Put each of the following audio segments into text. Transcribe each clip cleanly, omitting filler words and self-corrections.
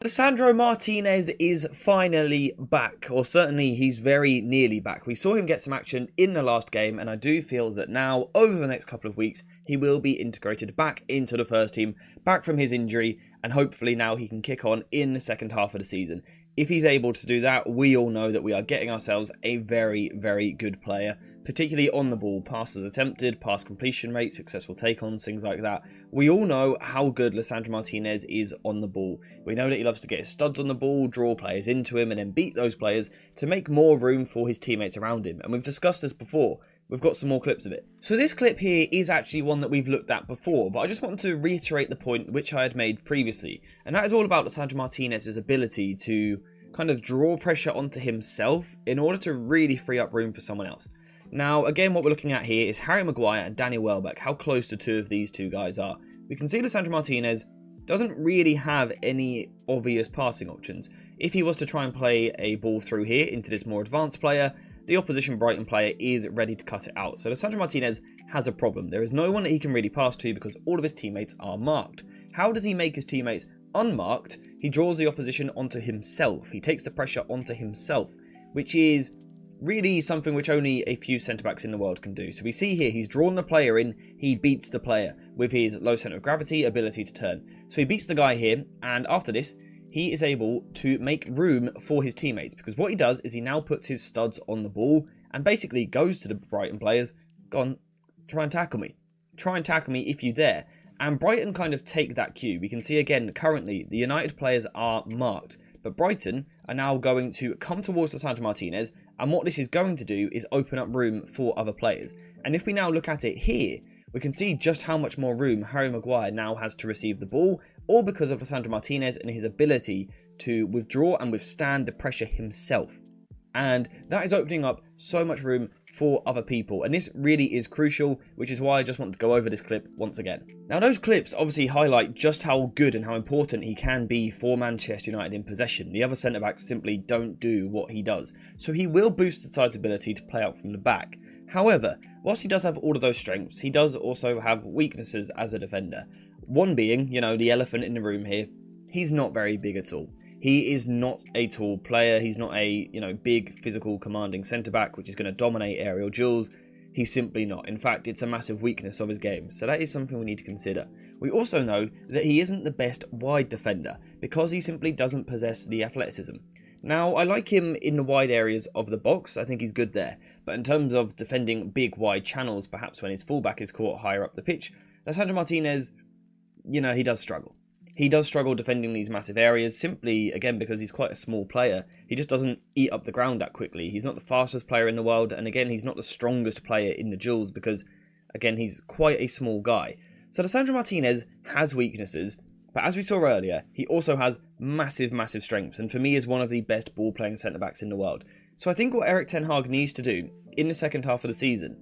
Lisandro Martinez is finally back, or certainly he's very nearly back. We saw him get some action in the last game, and I do feel that now, over the next couple of weeks, he will be integrated back into the first team, back from his injury, and hopefully now he can kick on in the second half of the season. If he's able to do that, we all know that we are getting ourselves a very, very good player, particularly on the ball, passes attempted, pass completion rate, successful take-ons, things like that. We all know how good Lisandro Martinez is on the ball. We know that he loves to get his studs on the ball, draw players into him, and then beat those players to make more room for his teammates around him. And we've discussed this before. We've got some more clips of it. So this clip here is actually one that we've looked at before, but I just want to reiterate the point which I had made previously. And that is all about Lisandro Martinez's ability to kind of draw pressure onto himself in order to really free up room for someone else. Now, again, what we're looking at here is Harry Maguire and Danny Welbeck, how close the two of these two guys are. We can see Lisandro Martinez doesn't really have any obvious passing options. If he was to try and play a ball through here into this more advanced player, the opposition Brighton player is ready to cut it out. So Lisandro Martinez has a problem. There is no one that he can really pass to because all of his teammates are marked. How does he make his teammates unmarked? He draws the opposition onto himself. He takes the pressure onto himself, which is really something which only a few centre-backs in the world can do. So we see here, he's drawn the player in, he beats the player with his low centre of gravity, ability to turn. So he beats the guy here, and after this, he is able to make room for his teammates, because what he does is he now puts his studs on the ball and basically goes to the Brighton players, go on, try and tackle me. Try and tackle me if you dare. And Brighton kind of take that cue. We can see again, currently, the United players are marked, but Brighton are now going to come towards Lisandro Martinez, and what this is going to do is open up room for other players. And if we now look at it here, we can see just how much more room Harry Maguire now has to receive the ball, all because of Lisandro Martinez and his ability to withdraw and withstand the pressure himself. And that is opening up so much room for other people, and this really is crucial, which is why I just want to go over this clip once again. Now, those clips obviously highlight just how good and how important he can be for Manchester United in possession. The other centre-backs simply don't do what he does, so he will boost the side's ability to play out from the back. However, whilst he does have all of those strengths, he does also have weaknesses as a defender. One being, the elephant in the room here, he's not very big at all. He is not a tall player. He's not a, big, physical, commanding centre-back, which is going to dominate aerial duels. He's simply not. In fact, it's a massive weakness of his game, so that is something we need to consider. We also know that he isn't the best wide defender, because he simply doesn't possess the athleticism. Now, I like him in the wide areas of the box. I think he's good there. But in terms of defending big, wide channels, perhaps when his fullback is caught higher up the pitch, Lisandro Martinez, he does struggle. He does struggle defending these massive areas, simply, again, because he's quite a small player. He just doesn't eat up the ground that quickly. He's not the fastest player in the world, and again, he's not the strongest player in the duels because, again, he's quite a small guy. So Lisandro Martinez has weaknesses, but as we saw earlier, he also has massive, massive strengths, and for me is one of the best ball-playing centre-backs in the world. So I think what Erik ten Hag needs to do in the second half of the season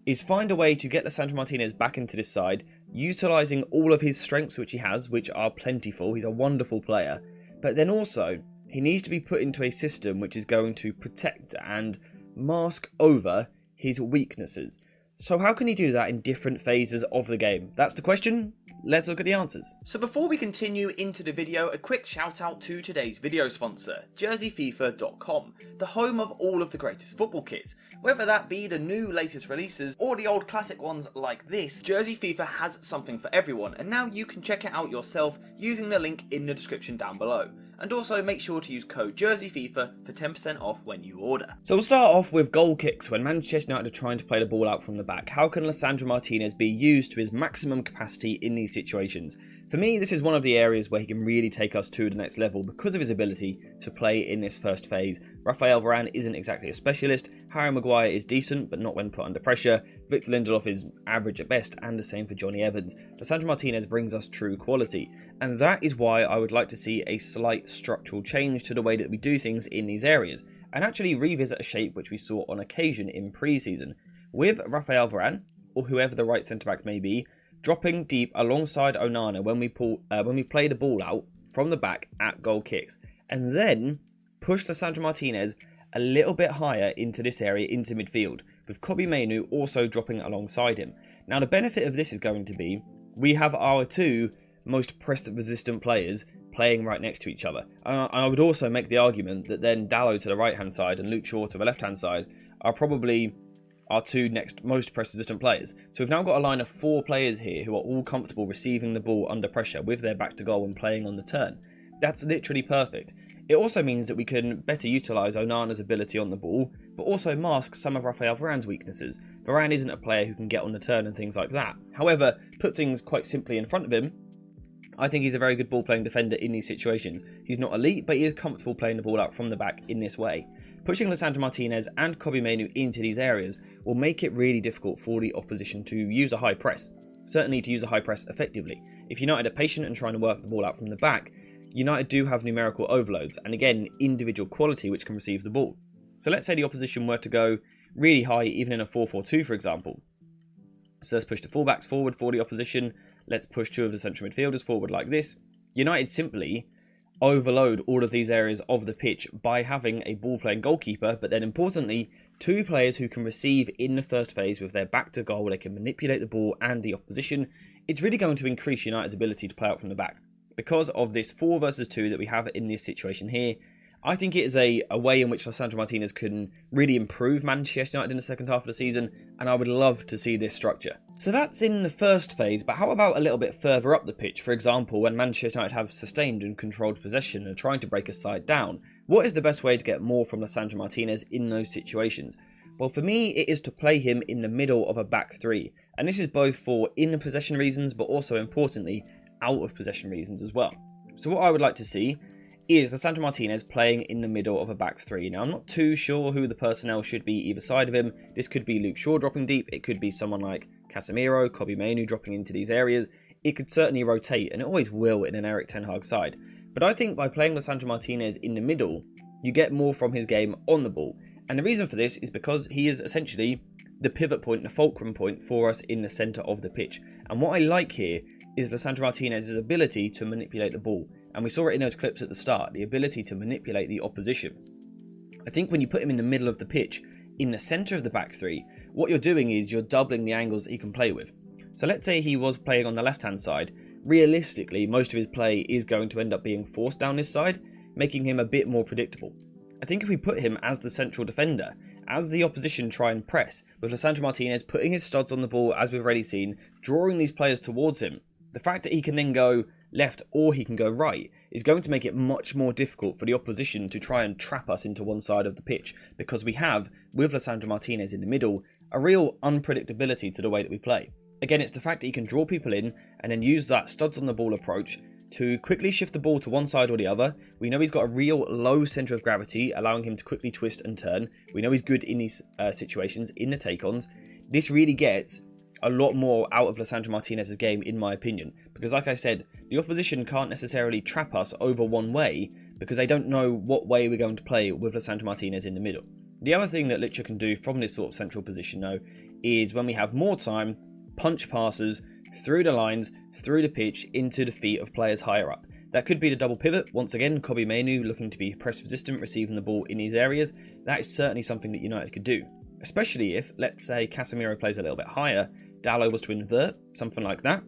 is find a way to get Lisandro Martinez back into this side, utilising all of his strengths which he has, which are plentiful. He's a wonderful player. But then also, he needs to be put into a system which is going to protect and mask over his weaknesses. So how can he do that in different phases of the game? That's the question. Let's look at the answers. So before we continue into the video, a quick shout out to today's video sponsor, JerseyFifa.com, the home of all of the greatest football kits. Whether that be the new latest releases or the old classic ones like this, Jersey FIFA has something for everyone, and now you can check it out yourself using the link in the description down below. And also make sure to use code JerseyFifa for 10% off when you order. So we'll start off with goal kicks. When Manchester United are trying to play the ball out from the back, how can Lisandro Martinez be used to his maximum capacity in these situations? For me, this is one of the areas where he can really take us to the next level because of his ability to play in this first phase. Raphael Varane isn't exactly a specialist. Harry Maguire is decent, but not when put under pressure. Victor Lindelof is average at best, and the same for Johnny Evans. Lisandro Martinez brings us true quality, and that is why I would like to see a slight structural change to the way that we do things in these areas, and actually revisit a shape which we saw on occasion in pre-season, with Raphael Varane, or whoever the right centre-back may be, dropping deep alongside Onana when we play the ball out from the back at goal kicks, and then push Lisandro Martinez a little bit higher into this area, into midfield, with Kobbie Mainoo also dropping alongside him. Now the benefit of this is going to be, we have our two most press resistant players playing right next to each other. I would also make the argument that then Dalot to the right-hand side and Luke Shaw to the left-hand side are probably our two next most press-resistant players. So we've now got a line of 4 players here who are all comfortable receiving the ball under pressure with their back to goal and playing on the turn. That's literally perfect. It also means that we can better utilise Onana's ability on the ball, but also mask some of Raphael Varane's weaknesses. Varane isn't a player who can get on the turn and things like that. However, put things quite simply in front of him, I think he's a very good ball-playing defender in these situations. He's not elite, but he is comfortable playing the ball out from the back in this way. Pushing Lisandro Martinez and Kobbie Mainoo into these areas will make it really difficult for the opposition to use a high press. Certainly to use a high press effectively. If United are patient and trying to work the ball out from the back, United do have numerical overloads and again individual quality which can receive the ball. So let's say the opposition were to go really high even in a 4-4-2 for example. So let's push the fullbacks forward for the opposition, let's push 2 of the central midfielders forward like this. United simply overload all of these areas of the pitch by having a ball playing goalkeeper, but then importantly 2 players who can receive in the first phase with their back to goal, they can manipulate the ball and the opposition. It's really going to increase United's ability to play out from the back. Because of this 4 versus 2 that we have in this situation here, I think it is a way in which Lisandro Martinez can really improve Manchester United in the second half of the season, and I would love to see this structure. So that's in the first phase, but how about a little bit further up the pitch? For example, when Manchester United have sustained and controlled possession and are trying to break a side down, what is the best way to get more from Lisandro Martinez in those situations? Well, for me, it is to play him in the middle of a back 3, and this is both for in-possession reasons, but also importantly, out-of-possession reasons as well. So what I would like to see is Lisandro Martinez playing in the middle of a back 3. Now, I'm not too sure who the personnel should be either side of him. This could be Luke Shaw dropping deep. It could be someone like Casemiro, Kobbie Mainoo dropping into these areas. It could certainly rotate, and it always will in an Erik ten Hag side. But I think by playing Lisandro Martinez in the middle, you get more from his game on the ball. And the reason for this is because he is essentially the pivot point, the fulcrum point for us in the centre of the pitch. And what I like here is Lisandro Martinez's ability to manipulate the ball. And we saw it in those clips at the start, the ability to manipulate the opposition. I think when you put him in the middle of the pitch, in the centre of the back 3, what you're doing is you're doubling the angles that he can play with. So let's say he was playing on the left-hand side. Realistically, most of his play is going to end up being forced down this side, making him a bit more predictable. I think if we put him as the central defender, as the opposition try and press, with Lisandro Martinez putting his studs on the ball, as we've already seen, drawing these players towards him, the fact that he can then go left or he can go right is going to make it much more difficult for the opposition to try and trap us into one side of the pitch, because we have, with Lisandro Martinez in the middle, a real unpredictability to the way that we play. Again, it's the fact that he can draw people in and then use that studs on the ball approach to quickly shift the ball to one side or the other. We know he's got a real low centre of gravity, allowing him to quickly twist and turn. We know he's good in these situations, in the take-ons. This really gets a lot more out of Lisandro Martinez's game, in my opinion, because like I said, the opposition can't necessarily trap us over one way because they don't know what way we're going to play with Lisandro Martinez in the middle. The other thing that Licha can do from this sort of central position though is, when we have more time, punch passes through the lines, through the pitch, into the feet of players higher up. That could be the double pivot. Once again, Kobbie Mainoo looking to be press resistant, receiving the ball in these areas. That is certainly something that United could do, especially if, let's say, Casemiro plays a little bit higher, Dalot was to invert, something like that.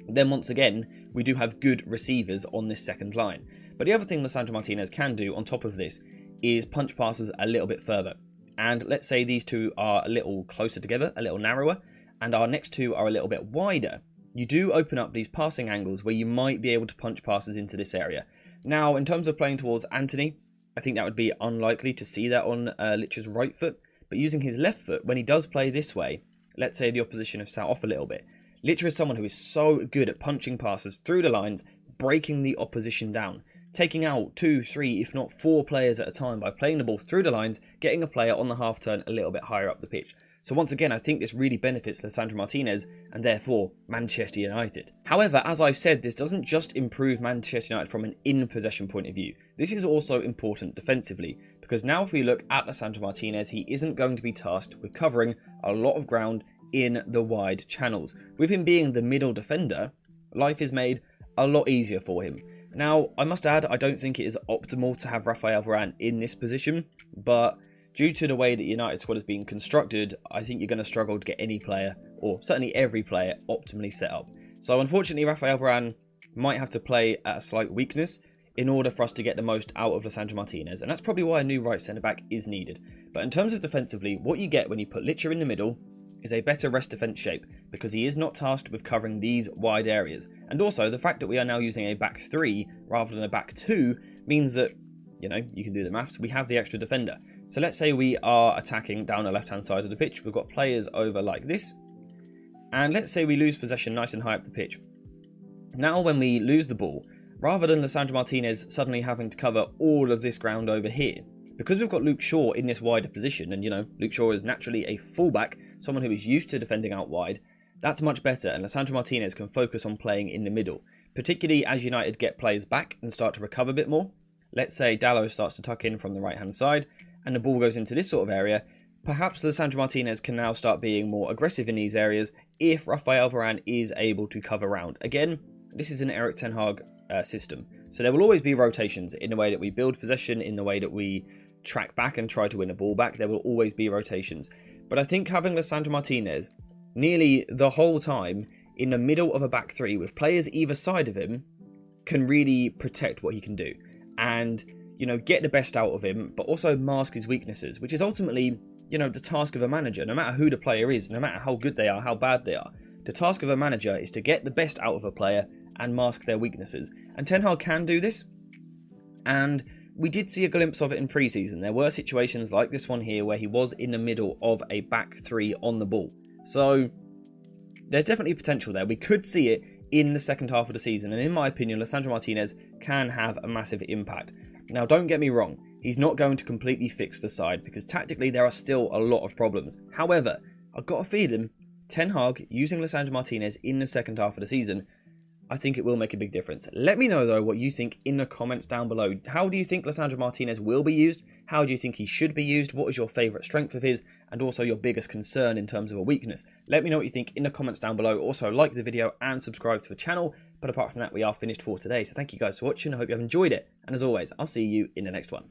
Then once again, we do have good receivers on this second line. But the other thing Lisandro Martinez can do on top of this is punch passes a little bit further. And let's say these two are a little closer together, a little narrower, and our next two are a little bit wider. You do open up these passing angles where you might be able to punch passes into this area. Now, in terms of playing towards Antony, I think that would be unlikely to see that on Licha's right foot. But using his left foot, when he does play this way, let's say the opposition have sat off a little bit, Licha is someone who is so good at punching passes through the lines, breaking the opposition down, taking out 2, 3, if not 4 players at a time by playing the ball through the lines, getting a player on the half turn a little bit higher up the pitch. So once again, I think this really benefits Lisandro Martinez and therefore Manchester United. However, as I said, this doesn't just improve Manchester United from an in-possession point of view. This is also important defensively, because now if we look at Lisandro Martinez, he isn't going to be tasked with covering a lot of ground in the wide channels. With him being the middle defender, life is made a lot easier for him. Now, I must add, I don't think it is optimal to have Raphael Varane in this position, but due to the way that United squad has been constructed, I think you're going to struggle to get any player, or certainly every player, optimally set up. So unfortunately, Raphael Varane might have to play at a slight weakness in order for us to get the most out of Lisandro Martinez, and that's probably why a new right centre-back is needed. But in terms of defensively, what you get when you put Licha in the middle is a better rest defence shape, because he is not tasked with covering these wide areas. And also, the fact that we are now using a back 3 rather than a back 2 means that, you know, you can do the maths, we have the extra defender. So let's say we are attacking down the left-hand side of the pitch, we've got players over like this, and let's say we lose possession nice and high up the pitch. Now when we lose the ball, rather than Lisandro Martinez suddenly having to cover all of this ground over here, because we've got Luke Shaw in this wider position, and you know, Luke Shaw is naturally a fullback, someone who is used to defending out wide, that's much better, and Lisandro Martinez can focus on playing in the middle, particularly as United get players back and start to recover a bit more. Let's say Dalot starts to tuck in from the right hand side, and the ball goes into this sort of area. Perhaps Lisandro Martinez can now start being more aggressive in these areas if Rafael Varane is able to cover round. Again, this is an Erik ten Hag system, so there will always be rotations in the way that we build possession, in the way that we track back and try to win a ball back. There will always be rotations, but I think having Lisandro Martinez nearly the whole time in the middle of a back 3 with players either side of him can really protect what he can do and, you know, get the best out of him, but also mask his weaknesses, which is ultimately, you know, the task of a manager. No matter who the player is, no matter how good they are, how bad they are, the task of a manager is to get the best out of a player and mask their weaknesses. And Ten Hag can do this, and we did see a glimpse of it in pre-season. There were situations like this one here where he was in the middle of a back 3 on the ball. So there's definitely potential there. We could see it in the second half of the season, and in my opinion, Lisandro Martinez can have a massive impact. Now, don't get me wrong, he's not going to completely fix the side, because tactically there are still a lot of problems. However, I've got a feeling Ten Hag using Lisandro Martinez in the second half of the season, I think it will make a big difference. Let me know, though, what you think in the comments down below. How do you think Lisandro Martinez will be used? How do you think he should be used? What is your favourite strength of his? And also your biggest concern in terms of a weakness? Let me know what you think in the comments down below. Also, like the video and subscribe to the channel. But apart from that, we are finished for today. So thank you guys for watching. I hope you have enjoyed it. And as always, I'll see you in the next one.